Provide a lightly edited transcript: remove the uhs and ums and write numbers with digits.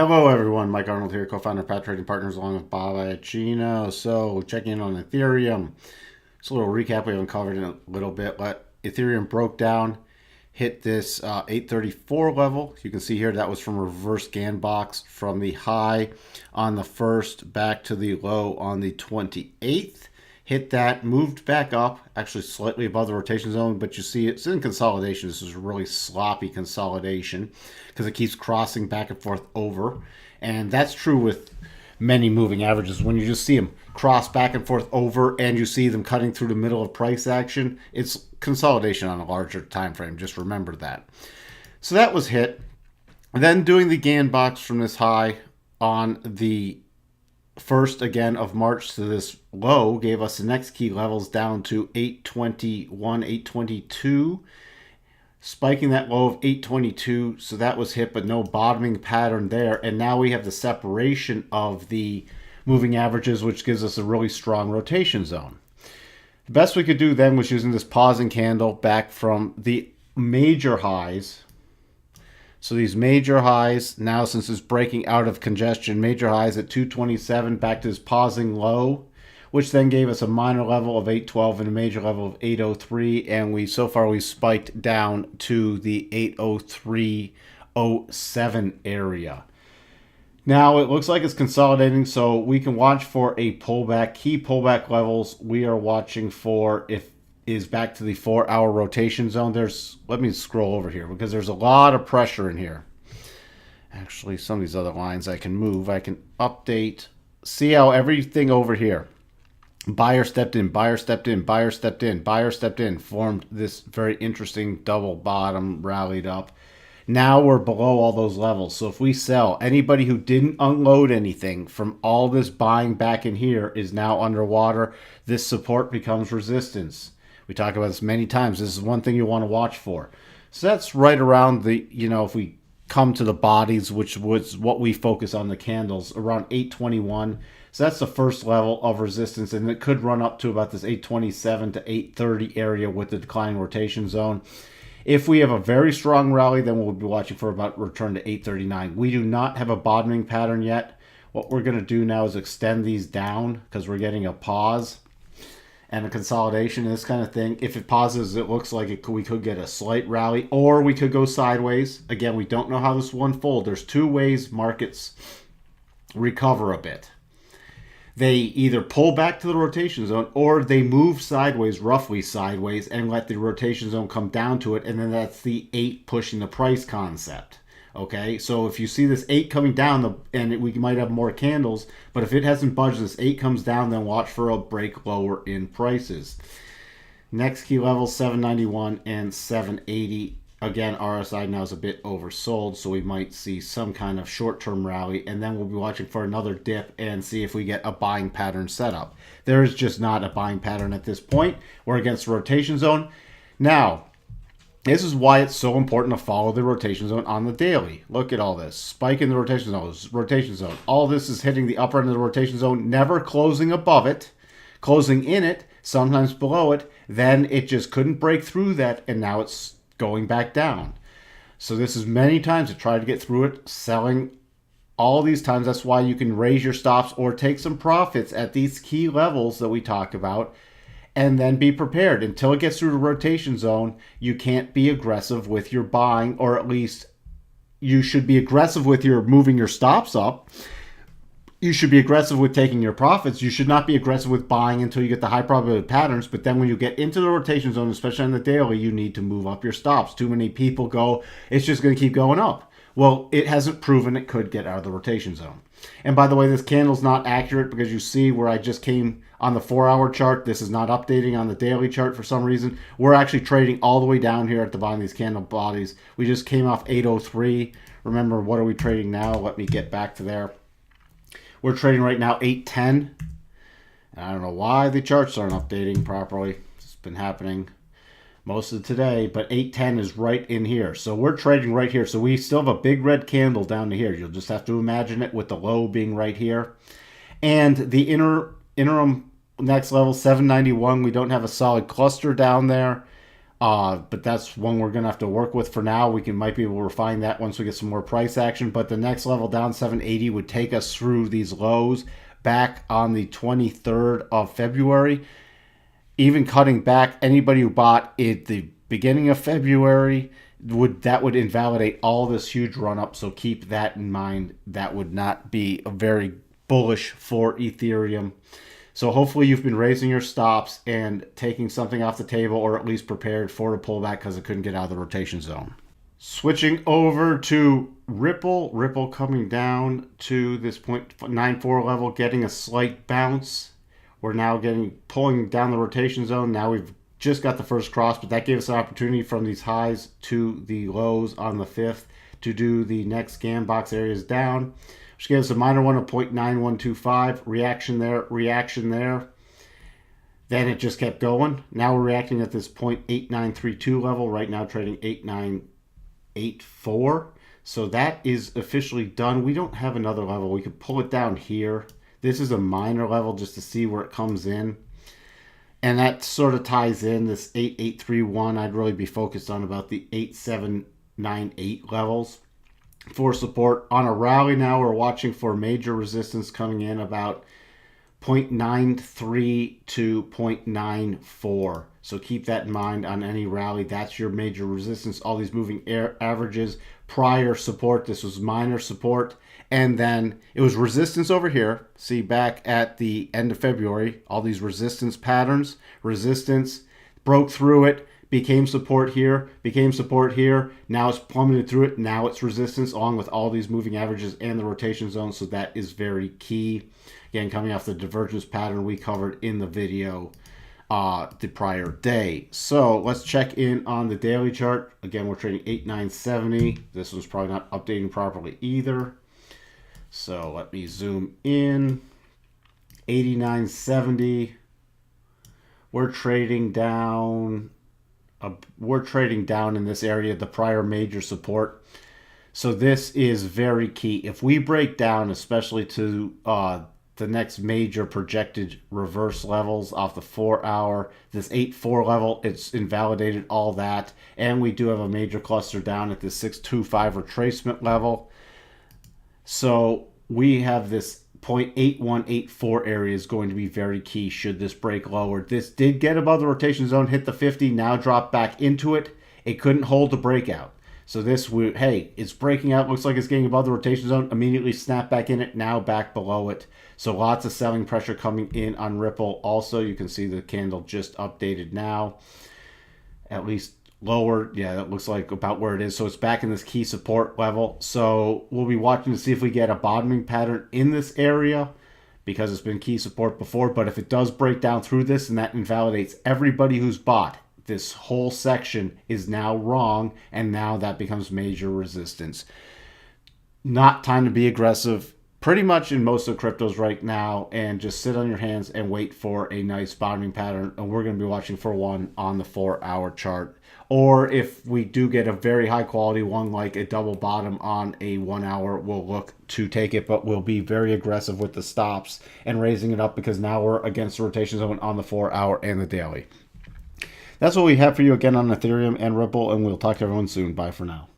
Hello everyone, Mike Arnold here, co-founder of Pat Trading Partners along with Bob Iacchino. So checking in on Ethereum. Just a little recap, we haven't covered it a little bit, but Ethereum broke down, hit this 834 level. You can see here that was from a reverse scan box from the high on the 1st back to the low on the 28th. Hit that, moved back up, actually slightly above the rotation zone, but you see it's in consolidation. This is really sloppy consolidation because it keeps crossing back and forth over. And that's true with many moving averages. When you just see them cross back and forth over and you see them cutting through the middle of price action, it's consolidation on a larger time frame. Just remember that. So that was hit. And then doing the GAN box from this high on the 1st again of March to this low gave us the next key levels down to 821, 822, spiking that low of 822. So that was hit, but no bottoming pattern there. And now we have the separation of the moving averages, which gives us a really strong rotation zone. The best we could do then was using this pausing candle back from the major highs. So these major highs, now since it's breaking out of congestion, major highs at 227 back to this pausing low, which then gave us a minor level of 812 and a major level of 803. And we spiked down to the 803.07 area. Now it looks like it's consolidating, so we can watch for a pullback. Key pullback levels we are watching for is back to the 4-hour rotation zone. Let me scroll over here because there's a lot of pressure in here. Actually, some of these other lines I can move. I can update. See how everything over here, buyer stepped in, buyer stepped in, buyer stepped in, buyer stepped in, formed this very interesting double bottom, rallied up. Now we're below all those levels. So if we sell, anybody who didn't unload anything from all this buying back in here is now underwater. This support becomes resistance. We talk about this many times. This is one thing you want to watch for. So that's right around the, if we come to the bodies, which was what we focus on the candles, around 821. So that's the first level of resistance, and it could run up to about this 827 to 830 area with the declining rotation zone. If we have a very strong rally, then we'll be watching for about return to 839. We do not have a bottoming pattern yet. What we're going to do now is extend these down because we're getting a pause and a consolidation and this kind of thing. If it pauses, it looks like we could get a slight rally, or we could go sideways. Again, we don't know how this will unfold. There's two ways markets recover a bit. They either pull back to the rotation zone or they move sideways, roughly sideways, and let the rotation zone come down to it, and then that's the 8 pushing the price concept. Okay, so if you see this 8 coming down, we might have more candles, but if it hasn't budged, this 8 comes down, then watch for a break lower in prices. Next key levels, 791 and 780. Again, RSI now is a bit oversold, so we might see some kind of short-term rally, and then we'll be watching for another dip and see if we get a buying pattern set up. There is just not a buying pattern at this point. We're against the rotation zone. Now, this is why it's so important to follow the rotation zone on the daily. Look at all this. Spike in the rotation zone. All this is hitting the upper end of the rotation zone, never closing above it, closing in it, sometimes below it. Then it just couldn't break through that, and now it's going back down. So this is many times to try to get through it, selling all these times. That's why you can raise your stops or take some profits at these key levels that we talked about, and then be prepared. Until it gets through the rotation zone, you can't be aggressive with your buying, or at least you should be aggressive with your moving your stops up. You should be aggressive with taking your profits. You should not be aggressive with buying until you get the high probability patterns. But then when you get into the rotation zone, especially on the daily, you need to move up your stops. Too many people go, it's just going to keep going up. Well, it hasn't proven it could get out of the rotation zone. And by the way, this candle's not accurate because you see where I just came on the 4-hour chart. This is not updating on the daily chart for some reason. We're actually trading all the way down here at the bottom of these candle bodies. We just came off 803. Remember, what are we trading now? Let me get back to there. We're trading right now 810. I don't know why the charts aren't updating properly. It's been happening most of today, but 810 is right in here. So we're trading right here. So we still have a big red candle down to here. You'll just have to imagine it with the low being right here. And the interim next level, 791, we don't have a solid cluster down there. But that's one we're going to have to work with for now. We might be able to refine that once we get some more price action. But the next level down, 780, would take us through these lows back on the 23rd of February. Even cutting back, anybody who bought at the beginning of February, would invalidate all this huge run up. So keep that in mind. That would not be a very bullish for Ethereum. So hopefully you've been raising your stops and taking something off the table, or at least prepared for a pullback because it couldn't get out of the rotation zone. Switching over to Ripple. Ripple coming down to this 0.94 level, getting a slight bounce. We're now pulling down the rotation zone. Now we've just got the first cross, but that gave us an opportunity from these highs to the lows on the 5th to do the next scan box areas down, which gave us a minor one of 0.9125. Reaction there. Then it just kept going. Now we're reacting at this 0.8932 level. Right now trading 8984. So that is officially done. We don't have another level. We could pull it down here. This is a minor level just to see where it comes in. And that sort of ties in this 8831. I'd really be focused on about the 8798 levels for support. On a rally now, we're watching for major resistance coming in about 0.93 to 0.94. So keep that in mind on any rally. That's your major resistance. All these moving averages. Prior support, this was minor support. And then it was resistance over here. See, back at the end of February, all these resistance patterns. Resistance, broke through it, became support here, Now it's plummeted through it. Now it's resistance along with all these moving averages and the rotation zone. So that is very key. Again, coming off the divergence pattern we covered in the video the prior day. So let's check in on the daily chart. Again, we're trading 8970. This one's probably not updating properly either. So let me zoom in. 8970. We're trading down. We're trading down in this area, the prior major support. So this is very key. If we break down, especially to the next major projected reverse levels off the 4 hour, this 8.4 level, it's invalidated all that. And we do have a major cluster down at the 625 retracement level. So we have this 0.8184 area is going to be very key should this break lower. This did get above the rotation zone, hit the 50, now dropped back into it. It couldn't hold the breakout. So this, hey, it's breaking out, looks like it's getting above the rotation zone, immediately snap back in it, now back below it. So lots of selling pressure coming in on Ripple. Also, you can see the candle just updated now, at least lower. Yeah, that looks like about where it is. So it's back in this key support level. So we'll be watching to see if we get a bottoming pattern in this area because it's been key support before. But if it does break down through this and that invalidates everybody who's bought, this whole section is now wrong, and now that becomes major resistance. Not time to be aggressive pretty much in most of cryptos right now, and just sit on your hands and wait for a nice bottoming pattern. And we're going to be watching for one on the 4 hour chart. Or if we do get a very high quality one like a double bottom on a 1 hour, we'll look to take it, but we'll be very aggressive with the stops and raising it up because now we're against the rotation zone on the 4 hour and the daily. That's what we have for you again on Ethereum and Ripple, and we'll talk to everyone soon. Bye for now.